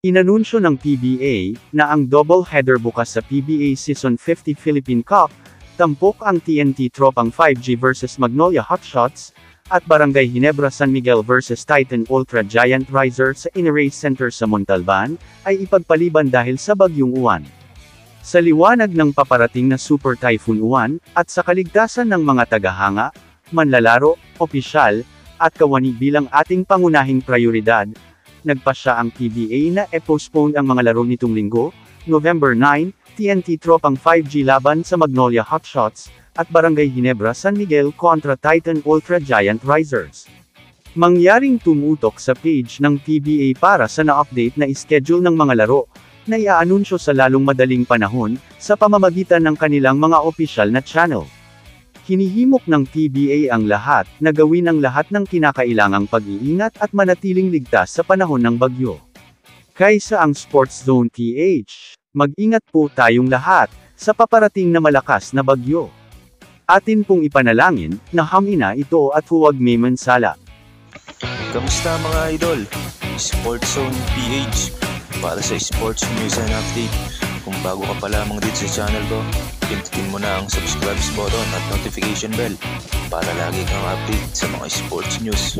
Inanunsyo ng PBA na ang double-header bukas sa PBA Season 50 Philippine Cup, tampok ang TNT Tropang 5G versus Magnolia Hotshots, at Barangay Ginebra San Miguel versus Titan Ultra Giant Riser sa Inner Center sa Montalban, ay ipagpaliban dahil sa Bagyong Uwan. Sa liwanag ng paparating na Super Typhoon Uwan, at sa kaligtasan ng mga tagahanga, manlalaro, opisyal, at kawani bilang ating pangunahing prioridad, nagpasya ang PBA na e-postpone ang mga laro nitong linggo, November 9, TNT Tropang 5G laban sa Magnolia Hotshots, at Barangay Ginebra San Miguel kontra Titan Ultra Giant Risers. Mangyaring tumutok sa page ng PBA para sa na-update na schedule ng mga laro, na iaanunsyo sa lalong madaling panahon, sa pamamagitan ng kanilang mga opisyal na channel. Hinihimok ng PBA ang lahat na gawin ang lahat ng kinakailangang pag-iingat at manatiling ligtas sa panahon ng bagyo. Kaysa ang Sports Zone PH, mag-ingat po tayong lahat sa paparating na malakas na bagyo. Atin pong ipanalangin na hamina ito at huwag may mansala. Kamusta mga idol? Sports Zone PH para sa sports news and update. Kung bago ka pa lamang dito sa channel ko, pindutin mo na ang subscribe button at notification bell para lagi kang update sa mga sports news.